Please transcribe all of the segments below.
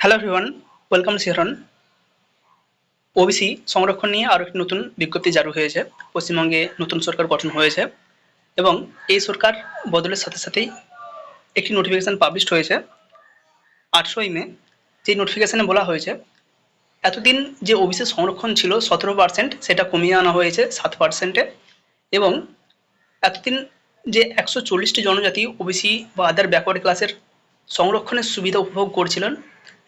Hello everyone, welcome শিহরণ। OBC সংরক্ষণ নিয়ে আরও একটি নতুন বিজ্ঞপ্তি জারি হয়েছে। পশ্চিমবঙ্গে নতুন সরকার গঠন হয়েছে এবং এই সরকার বদলের সাথে সাথেই একটি নোটিফিকেশান পাবলিশড হয়েছে 8ই মে। যেই নোটিফিকেশানে বলা হয়েছে এতদিন যে ওবিসি সংরক্ষণ ছিল 17%, সেটা কমিয়ে আনা হয়েছে 7%-এ এবং এতদিন যে 140টি জনজাতি ওবিসি বা আদার ব্যাকওয়ার্ড ক্লাসের সংরক্ষণের সুবিধা উপভোগ করছিলেন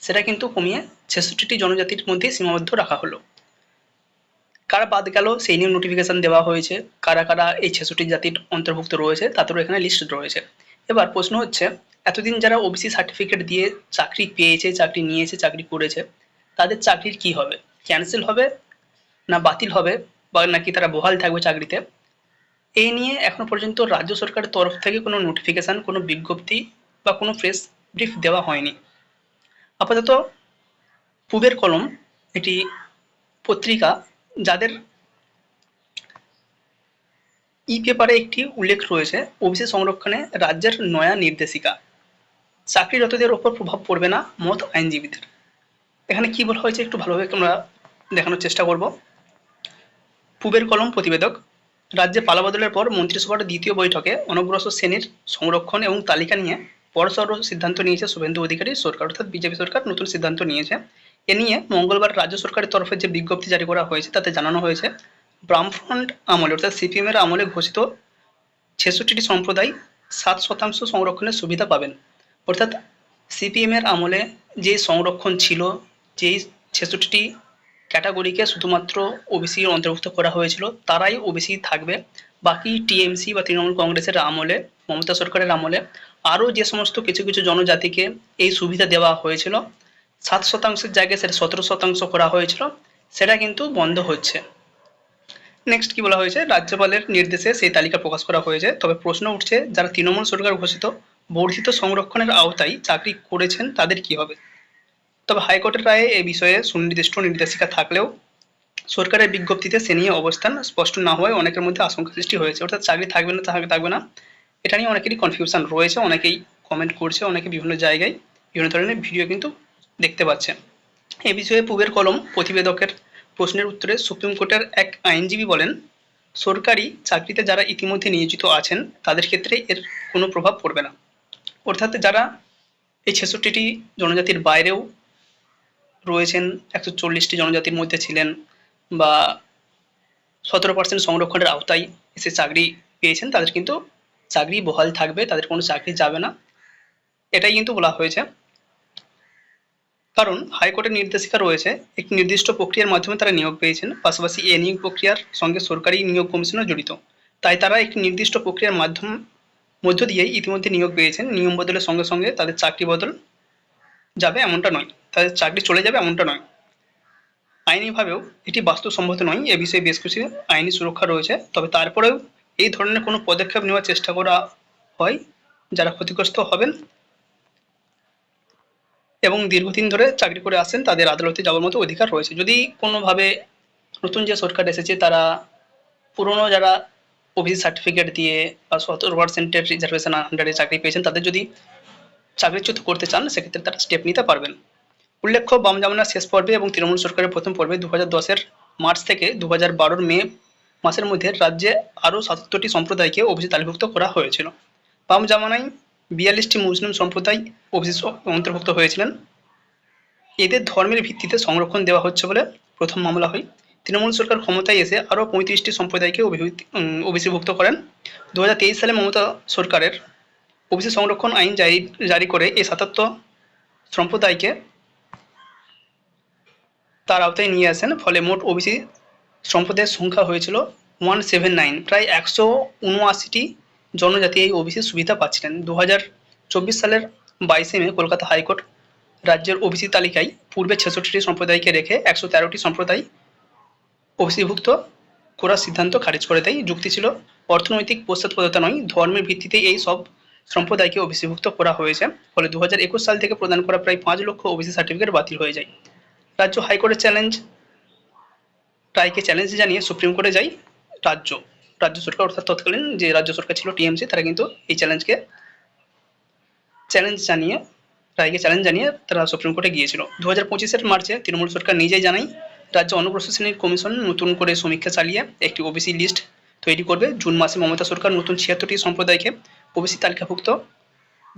সেটা কিন্তু কমিয়ে 66টি জনজাতির মধ্যে সীমাবদ্ধ রাখা হলো। কারা বাদ গেল সেই নিয়ে নোটিফিকেশান দেওয়া হয়েছে, কারা কারা এই 66 জাতির অন্তর্ভুক্ত রয়েছে তাদেরও এখানে লিস্ট রয়েছে। এবার প্রশ্ন হচ্ছে, এতদিন যারা ওবিসি সার্টিফিকেট দিয়ে চাকরি পেয়েছে, চাকরি নিয়েছে, চাকরি করেছে, তাদের চাকরির কি হবে? ক্যান্সেল হবে না বাতিল হবে, বা নাকি তারা বহাল থাকবে চাকরিতে? এই নিয়ে এখনো পর্যন্ত রাজ্য সরকারের তরফ থেকে কোনো নোটিফিকেশান, কোনো বিজ্ঞপ্তি বা কোনো প্রেস ব্রিফ দেওয়া হয়নি। আপাতত পূবের কলম এটি পত্রিকা, যাদের পেপারে একটি উল্লেখ রয়েছে ওবিসি সংরক্ষণে রাজ্যের নয়া নির্দেশিকা, চাকরিরতদের ওপর প্রভাব পড়বে না, মত আইনজীবীদের। এখানে কি বলা হয়েছে একটু ভালোভাবে আমরা দেখানোর চেষ্টা করব। পূবের কলম প্রতিবেদক, রাজ্যে পালাবদলের পর মন্ত্রিসভার দ্বিতীয় বৈঠকে অনগ্রসর শ্রেণীর সংরক্ষণ এবং তালিকা নিয়ে বড়সড় সিদ্ধান্ত নিয়েছে শুভেন্দু অধিকারী সরকার, অর্থাৎ বিজেপি সরকার নতুন সিদ্ধান্ত নিয়েছে। এ নিয়ে মঙ্গলবার রাজ্য সরকারের তরফে যে বিজ্ঞপ্তি জারি করা হয়েছে তাতে জানানো হয়েছে বামফ্রন্ট আমলে, অর্থাৎ সিপিএমের আমলে ঘোষিত 66টি সম্প্রদায় 7% সংরক্ষণের সুবিধা পাবেন। অর্থাৎ সিপিএমের আমলে যে সংরক্ষণ ছিল, যেই 66টি ক্যাটাগরিকে শুধুমাত্র ওবিসির অন্তর্ভুক্ত করা হয়েছিল তারাই ওবিসি থাকবে। বাকি টিএমসি বা তৃণমূল কংগ্রেসের আমলে, মমতা সরকারের আমলে আরও যে সমস্ত কিছু কিছু জনজাতিকে এই সুবিধা দেওয়া হয়েছিল, 7%-এর জায়গায় সেটা 17% করা হয়েছিল, সেটা কিন্তু বন্ধ হচ্ছে। নেক্সট কি বলা হয়েছে, রাজ্যপালের নির্দেশে সেই তালিকা প্রকাশ করা হয়েছে। তবে প্রশ্ন উঠছে, যারা তৃণমূল সরকার ঘোষিত বর্ধিত সংরক্ষণের আওতায় চাকরি করেছেন তাদের কি হবে? তবে হাইকোর্টের রায়ে এ বিষয়ে সুনির্দিষ্ট নির্দেশিকা থাকলেও সরকারের বিজ্ঞপ্তিতে সে নিয়ে অবস্থান স্পষ্ট না হওয়ায় অনেকের মধ্যে আশঙ্কা সৃষ্টি হয়েছে। অর্থাৎ চাকরি থাকবে না থাকবে না, এটা নিয়ে অনেকেরই কনফিউশন রয়েছে, অনেকেই কমেন্ট করছে, অনেকে বিভিন্ন জায়গায় বিভিন্ন ধরনের ভিডিও কিন্তু দেখতে পাচ্ছে। এ বিষয়ে পূবের কলম প্রতিবেদকের প্রশ্নের উত্তরে সুপ্রিম কোর্টের এক আইনজীবী বলেন, সরকারি চাকরিতে যারা ইতিমধ্যে নিয়োজিত আছেন তাদের ক্ষেত্রে এর কোনো প্রভাব পড়বে না। অর্থাৎ যারা এই 66টি জনজাতির বাইরেও রয়েছেন, 140টি জনজাতির মধ্যে ছিলেন বা 17% সংরক্ষণের আওতায় এসে চাকরি পেয়েছেন, তাদের কিন্তু চাকরি বহাল থাকবে, তাদের কোনো চাকরি যাবে না, এটাই কিন্তু বলা হয়েছে। কারণ হাইকোর্টের নির্দেশিকা রয়েছে একটি নির্দিষ্ট প্রক্রিয়ার মাধ্যমে তারা নিয়োগ পেয়েছেন, পাশাপাশি এই নিয়োগ প্রক্রিয়ার সঙ্গে সরকারি নিয়োগ কমিশনও জড়িত। তাই তারা একটি নির্দিষ্ট প্রক্রিয়ার মধ্য দিয়েই ইতিমধ্যে নিয়োগ পেয়েছেন। নিয়ম বদলের সঙ্গে সঙ্গে তাদের চাকরি বদল যাবে এমনটা নয়, তাদের চাকরি চলে যাবে এমনটা নয়। আইনিভাবেও এটি বাস্তবসম্মত নয়, এ বিষয়ে বেশ কিছু আইনি সুরক্ষা রয়েছে। তবে তারপরেও এই ধরনের কোনো পদক্ষেপ নেওয়ার চেষ্টা করা হয়, যারা ক্ষতিগ্রস্ত হবেন এবং দীর্ঘদিন ধরে চাকরি করে আসছেন তাদের আদালতে যাওয়ার মতো অধিকার রয়েছে। যদি কোনোভাবে নতুন যে সরকার এসেছে তারা পুরনো যারা ওবিসি সার্টিফিকেট দিয়ে বা 17%-এর রিজার্ভেশন আন্ডারে চাকরি পেয়েছেন তাদের যদি চাকরিচ্যুত করতে চান, সেক্ষেত্রে তারা স্টেপ নিতে পারবেন। উল্লেখ্য, বাম জামানার শেষ পর্বে এবং তৃণমূল সরকারের প্রথম পর্বে 2010-এর মার্চ থেকে 2012-এর মে মাসের মধ্যে রাজ্যে আরও 77টি সম্প্রদায়কে ওবিসি তালিকাভুক্ত করা হয়েছিল। বাম জামানায় 42টি মুসলিম সম্প্রদায় ওবিসি অন্তর্ভুক্ত হয়েছিলেন। এদের ধর্মের ভিত্তিতে সংরক্ষণ দেওয়া হচ্ছে বলে প্রথম মামলা হয়। তৃণমূল সরকার ক্ষমতায় এসে আরও 35টি সম্প্রদায়কে ওবিসিভুক্ত করেন। 2023 সালে মমতা সরকারের ওবিসি সংরক্ষণ আইন জারি করে এই 77 সম্প্রদায়কে তার আওতায় নিয়ে আসেন। ফলে মোট ওবিসি সম্প্রদায়ের সংখ্যা হয়েছিল 179, প্রায় 179টি জনজাতি এই ওবিসির সুবিধা পাচ্ছিলেন। 2024 সালের 22 মে কলকাতা হাইকোর্ট রাজ্যের ওবিসি তালিকায় পূর্বে 66টি সম্প্রদায়কে রেখে 113টি সম্প্রদায় ওবিসিভুক্ত করার সিদ্ধান্ত খারিজ করে দেয়। যুক্তি ছিল, অর্থনৈতিক পশ্চাৎপদতা নয়, ধর্মের ভিত্তিতে এই সব সম্প্রদায়কে ওবিসিভুক্ত করা হয়েছে। ফলে 2021 সাল থেকে প্রদান করা প্রায় 5 লক্ষ ওবিসি সার্টিফিকেট বাতিল হয়ে যায়। রাজ্য হাইকোর্টের রায়কে চ্যালেঞ্জ জানিয়ে সুপ্রিম কোর্টে যায় রাজ্য সরকার, অর্থাৎ তৎকালীন যে রাজ্য সরকার ছিল টিএমসি, তারা কিন্তু এই চ্যালেঞ্জ জানিয়ে রায়কে চ্যালেঞ্জ জানিয়ে তারা সুপ্রিম কোর্টে গিয়েছিল। 2025-এর মার্চে তৃণমূল সরকার নিজেই জানায় রাজ্য অনগ্রসর কমিশন নতুন করে সমীক্ষা চালিয়ে একটি ওবিসি লিস্ট তৈরি করবে। জুন মাসে মমতা সরকার নতুন 76টি সম্প্রদায়কে ওবিসি তালিকাভুক্ত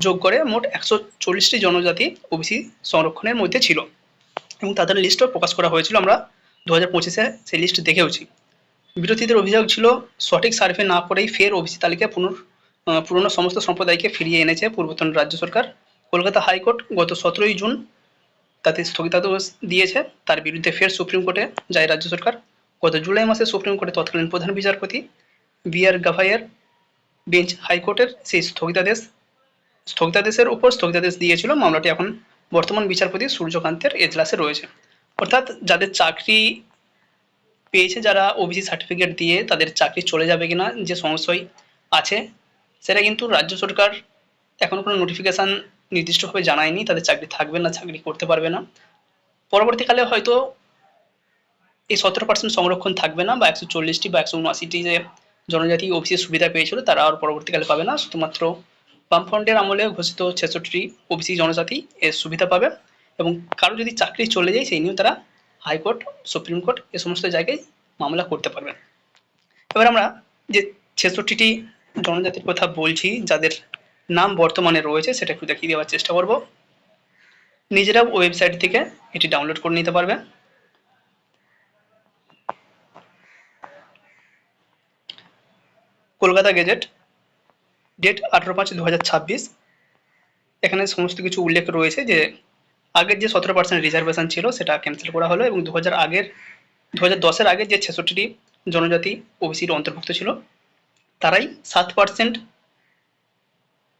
যোগ করে মোট 140টি জনজাতি ওবিসি সংরক্ষণের মধ্যে ছিল এবং তাদের লিস্টও প্রকাশ করা হয়েছিল। আমরা 2025-এ সেই লিস্ট দেখেওছি। বিরোধীদের অভিযোগ ছিল সঠিক সার্ভে না করেই ফের ওবিসি তালিকায় পুরনো সমস্ত সম্প্রদায়কে ফিরিয়ে এনেছে পূর্বতন রাজ্য সরকার। কলকাতা হাইকোর্ট গত 17ই জুন তাতে স্থগিতাদেশ দিয়েছে। তার বিরুদ্ধে ফের সুপ্রিম কোর্টে যায় রাজ্য সরকার। গত জুলাই মাসে সুপ্রিম কোর্টে তৎকালীন প্রধান বিচারপতি বি.আর. গাভাইয়ের বেঞ্চ হাইকোর্টের সেই স্থগিতাদেশের উপর স্থগিতাদেশ দিয়েছিল। মামলাটি এখন বর্তমান বিচারপতি সূর্যকান্তের এজলাসে রয়েছে। অর্থাৎ যাদের চাকরি পেয়েছে, যারা ওবিসি সার্টিফিকেট দিয়ে তাদের চাকরি চলে যাবে কিনা যে সংশয় আছে, সেটা কিন্তু রাজ্য সরকার এখনো কোনো নোটিফিকেশান নির্দিষ্টভাবে জানায়নি তাদের চাকরি থাকবে না চাকরি করতে পারবে না। পরবর্তীকালে হয়তো এই 17% সংরক্ষণ থাকবে না, বা 140টি বা 179টি যে জনজাতি ওবিসি সুবিধা পেয়েছিল তারা আর পরবর্তীকালে পাবে না। শুধুমাত্র বামফ্রন্টের আমলে ঘোষিত 66টি ওবিসি জনজাতি এর সুবিধা পাবে এবং কারো যদি চাকরি চলে যায় সেই নিয়েও তারা হাইকোর্ট, সুপ্রিম কোর্ট এ সমস্ত জায়গায় মামলা করতে পারবেন। এবার আমরা যে 66টি জনজাতির কথা বলছি যাদের নাম বর্তমানে রয়েছে সেটা একটু দেখিয়ে দেওয়ার চেষ্টা করব। নিজেরাও ওয়েবসাইট থেকে এটি ডাউনলোড করে নিতে পারবে। Kolkata gazette, date 18/5/2026। এখানে সমস্ত কিছু উল্লেখ রয়েছে যে আগের যে 17% রিজার্ভেশন ছিল সেটা ক্যান্সেল করা হলো এবং 2010-এর আগের যে 66টি জনজাতি ওবিসির অন্তর্ভুক্ত ছিল তারাই 7%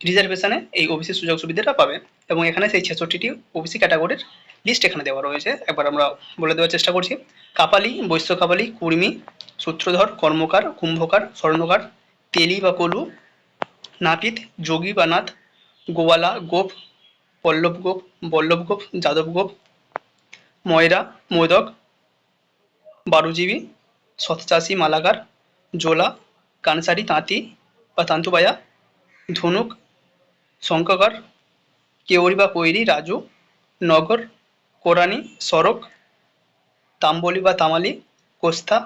রিজার্ভেশনে এই ওবিসি সুযোগ সুবিধাটা পাবে এবং এখানে সেই 66টি ওবিসি ক্যাটাগরির লিস্ট এখানে দেওয়া রয়েছে। একবার আমরা বলে দেওয়ার চেষ্টা করছি। কাপালি, বৈশ্য কাপালি, কুর্মী, সূত্রধর, কর্মকার, কুম্ভকার, স্বর্ণকার, তেলি বা কলু, নাপিত, যোগী বা নাথ, গোয়ালা, গোপ, পল্লব গোপ, বল্লভ গোপ, যাদব গোপ, ময়রা, মোদক, বারুজীবী, শতচাষী, মালাকার, জোলা, কানসারি, তাঁতি বা তান্তুবায়া, ধনুক, শঙ্ককার, কেওরি বা কৈরি, রাজু, নগর, কোরানি, সরক, তাম্বলি বা তামালি, কোস্তা,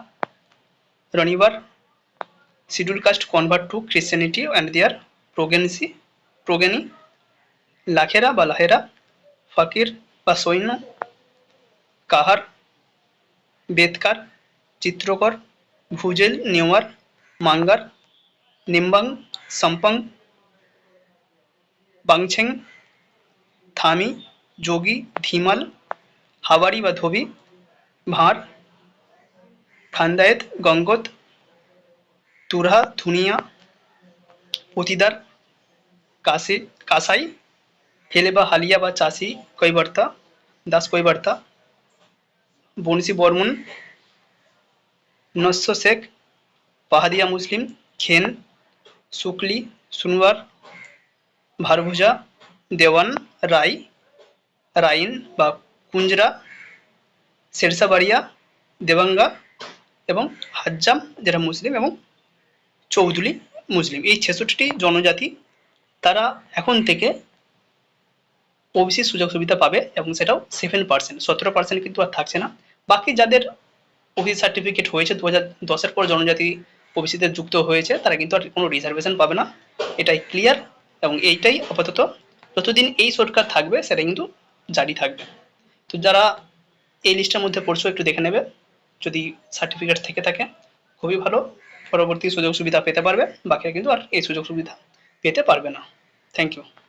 রনিবার, schedule caste convert to Christianity and their progeny, লাখেরা বা লাহেরা, ফকির বা সৈন্য, কাহার, বেদকার, চিত্রকর, ভুজেল, নেওয়ার, মাঙ্গার, নিম্বাং, সম্পাং, বাংছেং, থামি, যোগী, ধিমাল, হাবাড়ি বা ধোবি, ভাঁড়, খান্দায়েত, গঙ্গত, তুরহা, ধুনিয়া, পতিদার, কাসাই, হেলে বা হালিয়া বা চাষি, কৈবর্তা, দাস কৈবর্তা, বনশী বর্মন, নস্য শেখ, পাহাদিয়া মুসলিম, খেন, শুক্লি, সুনওয়ার, ভারভুজা, দেওয়ান, রাই, রাইন বা কুঞ্জরা, শেরশাবাড়িয়া, দেবাঙ্গা এবং হাজ্জাম যেটা মুসলিম এবং চৌধুরী মুসলিম। এই 66টি জনজাতি তারা এখন থেকে ওবিসি সুযোগ সুবিধা পাবে এবং সেটাও 7%, 17% কিন্তু আর থাকছে না। বাকি যাদের ওবিসি সার্টিফিকেট হয়েছে 2010-এর পর জনজাতি ওবিসিতে যুক্ত হয়েছে তারা কিন্তু আর কোনো রিজার্ভেশন পাবে না, এটাই ক্লিয়ার। এবং এইটাই আপাতত যতদিন এই সরকার থাকবে সেটা কিন্তু জারি থাকবে। তো যারা এই লিস্টের মধ্যে পড়ছো একটু দেখে নেবে, যদি সার্টিফিকেট থেকে থাকে খুবই ভালো, পরবর্তী সুযোগ সুবিধা পেতে পারবে, বাকিরা কিন্তু আর এই সুযোগ সুবিধা পেতে পারবে না। Thank you.